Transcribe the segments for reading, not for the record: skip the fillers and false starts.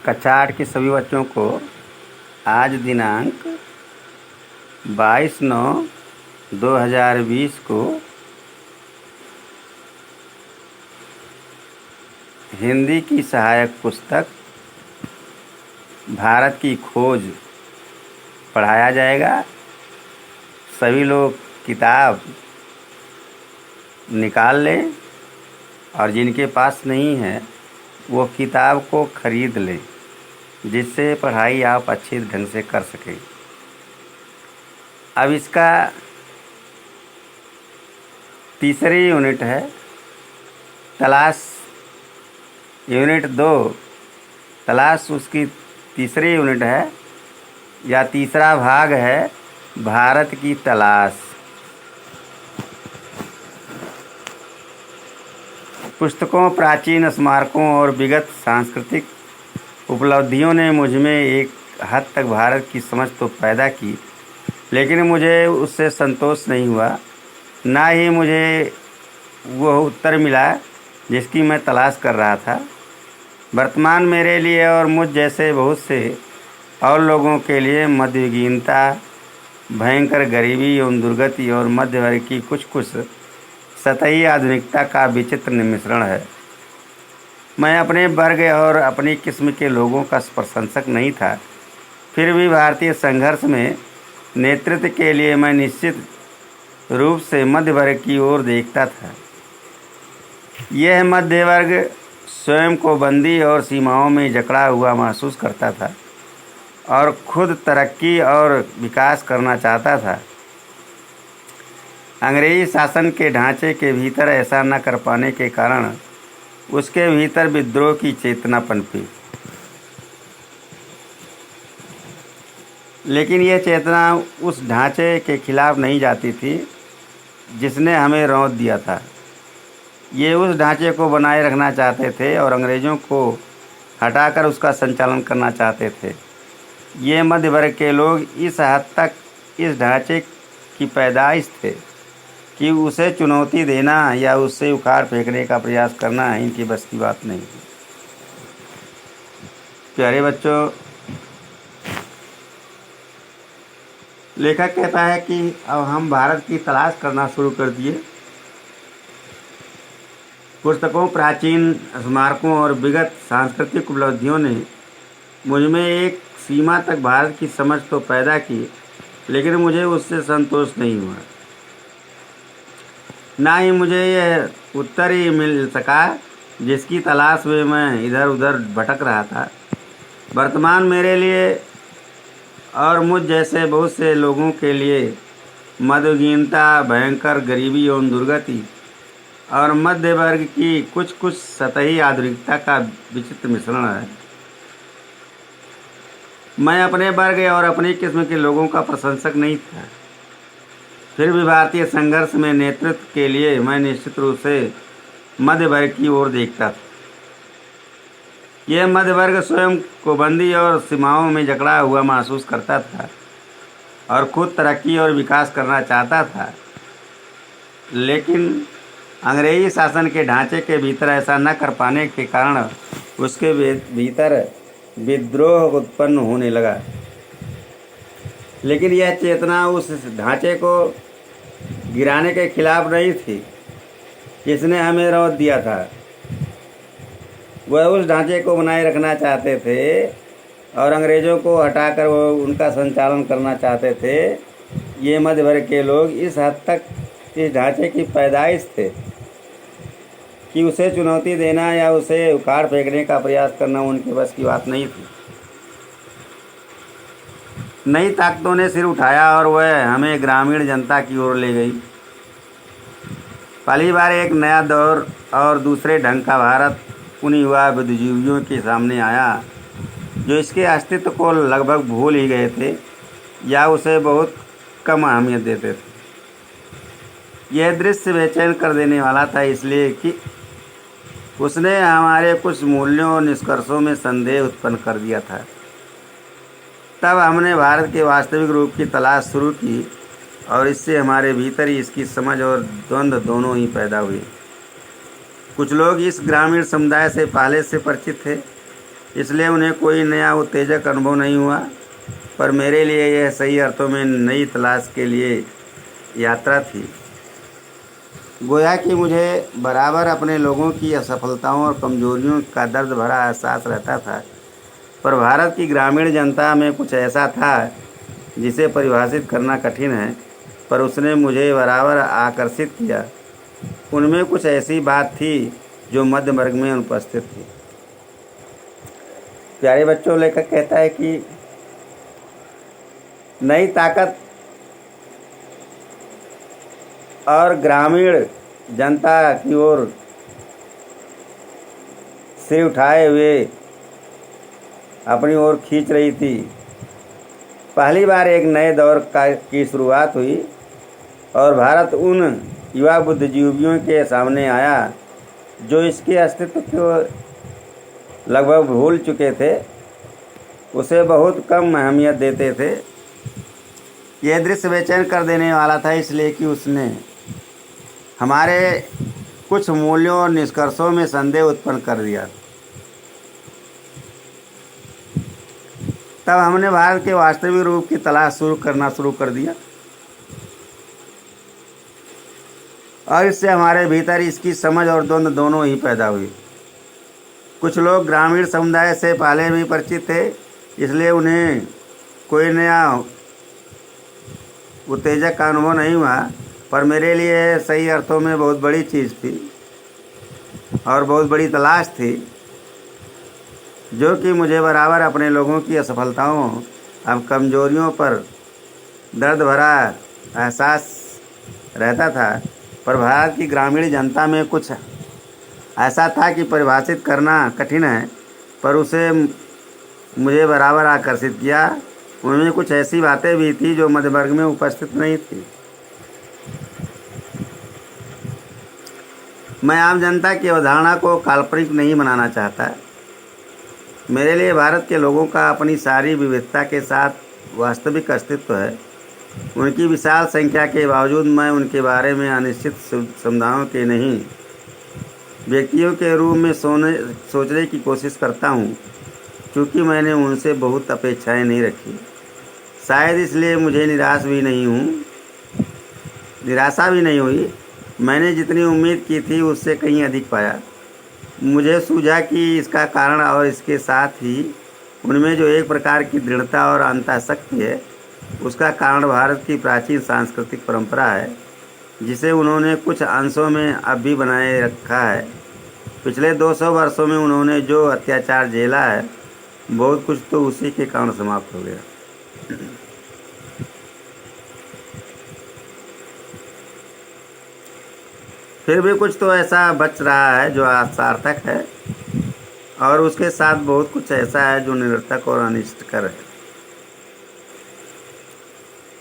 कक्षा 8 के सभी बच्चों को आज दिनांक 22/9/2020 को हिंदी की सहायक पुस्तक भारत की खोज पढ़ाया जाएगा। सभी लोग किताब निकाल लें और जिनके पास नहीं है वो किताब को खरीद लें, जिससे पढ़ाई आप अच्छे ढंग से कर सकें। अब इसका तीसरी यूनिट है तलाश। यूनिट 2 तलाश उसकी तीसरी यूनिट है या तीसरा भाग है भारत की तलाश। पुस्तकों, प्राचीन स्मारकों और विगत सांस्कृतिक उपलब्धियों ने मुझ में एक हद तक भारत की समझ तो पैदा की, लेकिन मुझे उससे संतोष नहीं हुआ। ना ही मुझे वह उत्तर मिला जिसकी मैं तलाश कर रहा था। वर्तमान मेरे लिए और मुझ जैसे बहुत से और लोगों के लिए मध्ययुगीनता, भयंकर गरीबी एवं दुर्गति और मध्य वर्ग की कुछ सतही आधुनिकता का विचित्र मिश्रण है। मैं अपने वर्ग और अपनी किस्म के लोगों का प्रशंसक नहीं था, फिर भी भारतीय संघर्ष में नेतृत्व के लिए मैं निश्चित रूप से मध्य वर्ग की ओर देखता था। यह मध्य वर्ग स्वयं को बंदी और सीमाओं में जकड़ा हुआ महसूस करता था और खुद तरक्की और विकास करना चाहता था। अंग्रेजी शासन के ढांचे के भीतर ऐसा न कर पाने के कारण उसके भीतर विद्रोह की चेतना पनपी, लेकिन यह चेतना उस ढांचे के खिलाफ नहीं जाती थी जिसने हमें रौंद दिया था। ये उस ढांचे को बनाए रखना चाहते थे और अंग्रेज़ों को हटाकर उसका संचालन करना चाहते थे। ये मध्य वर्ग के लोग इस हद तक इस ढांचे की पैदाइश थे कि उसे चुनौती देना या उससे उखाड़ फेंकने का प्रयास करना इनकी बस की बात नहीं थी। प्यारे बच्चों, लेखक कहता है कि अब हम भारत की तलाश करना शुरू कर दिए। पुस्तकों, प्राचीन स्मारकों और विगत सांस्कृतिक उपलब्धियों ने मुझ में एक सीमा तक भारत की समझ तो पैदा की, लेकिन मुझे उससे संतोष नहीं हुआ। ना ही मुझे यह उत्तर ही मिल सका जिसकी तलाश में मैं इधर उधर भटक रहा था। वर्तमान मेरे लिए और मुझ जैसे बहुत से लोगों के लिए मध्ययुगीनता, भयंकर गरीबी एवं दुर्गति और मध्य वर्ग की कुछ सतही आधुनिकता का विचित्र मिश्रण है। मैं अपने वर्ग और अपनी किस्म के लोगों का प्रशंसक नहीं था, फिर भी भारतीय संघर्ष में नेतृत्व के लिए मैं निश्चित रूप से मध्य वर्ग की ओर देखता था। यह मध्य वर्ग स्वयं को बंदी और सीमाओं में जकड़ा हुआ महसूस करता था और खुद तरक्की और विकास करना चाहता था, लेकिन अंग्रेजी शासन के ढांचे के भीतर ऐसा न कर पाने के कारण उसके भीतर विद्रोह उत्पन्न होने लगा। लेकिन यह चेतना उस ढांचे को गिराने के खिलाफ नहीं थी जिसने हमें रौंद दिया था। वह उस ढांचे को बनाए रखना चाहते थे और अंग्रेज़ों को हटाकर वो उनका संचालन करना चाहते थे। ये मध्य वर्ग के लोग इस हद तक इस ढांचे की पैदाइश थे कि उसे चुनौती देना या उसे उखाड़ फेंकने का प्रयास करना उनके बस की बात नहीं थी। नई ताकतों ने सिर उठाया और वह हमें ग्रामीण जनता की ओर ले गई। पहली बार एक नया दौर और दूसरे ढंग का भारत उन युवा बुद्धिजीवियों के सामने आया जो इसके अस्तित्व को लगभग भूल ही गए थे या उसे बहुत कम अहमियत देते थे। यह दृश्य बेचैन कर देने वाला था, इसलिए कि उसने हमारे कुछ मूल्यों और निष्कर्षों में संदेह उत्पन्न कर दिया था। तब हमने भारत के वास्तविक रूप की तलाश शुरू की और इससे हमारे भीतर ही इसकी समझ और द्वंद्व दोनों ही पैदा हुए। कुछ लोग इस ग्रामीण समुदाय से पहले से परिचित थे इसलिए उन्हें कोई नया उत्तेजक अनुभव नहीं हुआ, पर मेरे लिए यह सही अर्थों में नई तलाश के लिए यात्रा थी। गोया कि मुझे बराबर अपने लोगों की असफलताओं और कमजोरियों का दर्द भरा एहसास रहता था, पर भारत की ग्रामीण जनता में कुछ ऐसा था जिसे परिभाषित करना कठिन है, पर उसने मुझे बराबर आकर्षित किया। उनमें कुछ ऐसी बात थी जो मध्य वर्ग में अनुपस्थित थी। प्यारे बच्चों, लेखक कहता है कि नई ताकत और ग्रामीण जनता की ओर सिर उठाए हुए अपनी ओर खींच रही थी। पहली बार एक नए दौर की शुरुआत हुई और भारत उन युवा बुद्धिजीवियों के सामने आया जो इसके अस्तित्व को लगभग भूल चुके थे, उसे बहुत कम अहमियत देते थे। यह दृश्य बेचैन कर देने वाला था, इसलिए कि उसने हमारे कुछ मूल्यों और निष्कर्षों में संदेह उत्पन्न कर दिया। तब हमने भारत के वास्तविक रूप की तलाश करना शुरू कर दिया और इससे हमारे भीतर इसकी समझ और द्वंद्व दोनों ही पैदा हुई। कुछ लोग ग्रामीण समुदाय से पहले भी परिचित थे, इसलिए उन्हें कोई नया उत्तेजक का अनुभव नहीं हुआ, पर मेरे लिए सही अर्थों में बहुत बड़ी चीज़ थी और बहुत बड़ी तलाश थी, जो कि मुझे बराबर अपने लोगों की असफलताओं और कमजोरियों पर दर्द भरा एहसास रहता था। पर भारत की ग्रामीण जनता में कुछ ऐसा था कि परिभाषित करना कठिन है, पर उसे मुझे बराबर आकर्षित किया। उनमें कुछ ऐसी बातें भी थी जो मध्य वर्ग में उपस्थित नहीं थी। मैं आम जनता की अवधारणा को काल्पनिक नहीं बनाना चाहता। मेरे लिए भारत के लोगों का अपनी सारी विविधता के साथ वास्तविक अस्तित्व है। उनकी विशाल संख्या के बावजूद मैं उनके बारे में अनिश्चित समुदायों के नहीं, व्यक्तियों के रूप में सोचने की कोशिश करता हूँ, क्योंकि मैंने उनसे बहुत अपेक्षाएं नहीं रखी। शायद इसलिए मुझे निराशा भी नहीं हुई। मैंने जितनी उम्मीद की थी उससे कहीं अधिक पाया। मुझे सूझा कि इसका कारण और इसके साथ ही उनमें जो एक प्रकार की दृढ़ता और अंतःशक्ति है, उसका कारण भारत की प्राचीन सांस्कृतिक परंपरा है, जिसे उन्होंने कुछ अंशों में अब भी बनाए रखा है। पिछले 200 वर्षों में उन्होंने जो अत्याचार झेला है, बहुत कुछ तो उसी के कारण समाप्त हो गया। फिर भी कुछ तो ऐसा बच रहा है जो सार्थक है, और उसके साथ बहुत कुछ ऐसा है जो निरर्थक और अनिष्टकर है।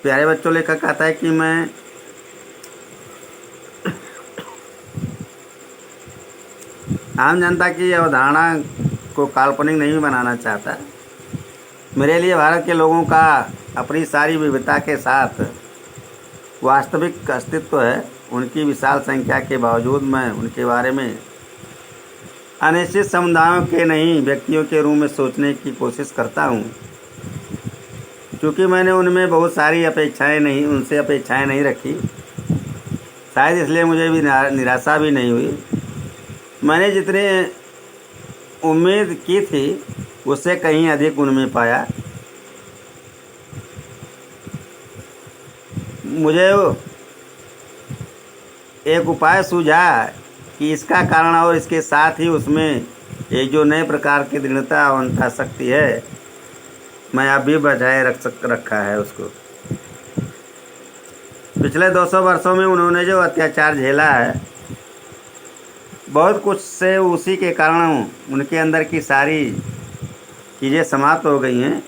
प्यारे बच्चों, लेखक कहता है कि मैं आम जनता की अवधारणा को काल्पनिक नहीं बनाना चाहता। मेरे लिए भारत के लोगों का अपनी सारी विविधता के साथ वास्तविक अस्तित्व है। उनकी विशाल संख्या के बावजूद मैं उनके बारे में अनिश्चित समुदायों के नहीं, व्यक्तियों के रूप में सोचने की कोशिश करता हूँ, क्योंकि मैंने उनमें बहुत सारी उनसे अपेक्षाएं नहीं रखी। शायद इसलिए मुझे भी निराशा भी नहीं हुई। मैंने जितनी उम्मीद की थी उससे कहीं अधिक उनमें पाया। मुझे एक उपाय सूझा कि इसका कारण और इसके साथ ही उसमें एक जो नए प्रकार की दृढ़ता और अंतःशक्ति है, मैं अभी बचाए रखा है उसको। पिछले 200 वर्षों में उन्होंने जो अत्याचार झेला है, बहुत कुछ से उसी के कारण उनके अंदर की सारी चीज़ें समाप्त हो गई हैं।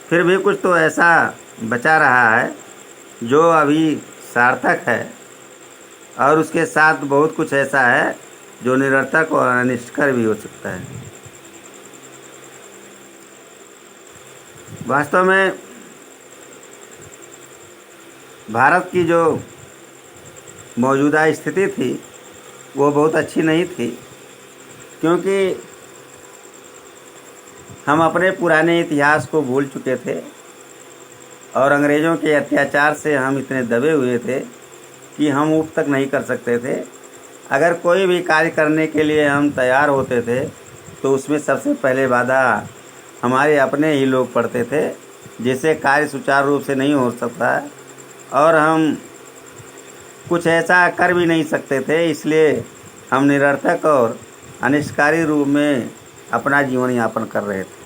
फिर भी कुछ तो ऐसा बचा रहा है जो अभी सार्थक है, और उसके साथ बहुत कुछ ऐसा है जो निरर्थक और अनिष्टकर भी हो सकता है। वास्तव में भारत की जो मौजूदा स्थिति थी वो बहुत अच्छी नहीं थी, क्योंकि हम अपने पुराने इतिहास को भूल चुके थे और अंग्रेज़ों के अत्याचार से हम इतने दबे हुए थे कि हम ऊप तक नहीं कर सकते थे। अगर कोई भी कार्य करने के लिए हम तैयार होते थे तो उसमें सबसे पहले बाधा हमारे अपने ही लोग पड़ते थे, जिससे कार्य सुचारू रूप से नहीं हो सकता और हम कुछ ऐसा कर भी नहीं सकते थे। इसलिए हम निरर्थक और अनिष्टकारी रूप में अपना जीवन यापन कर रहे थे।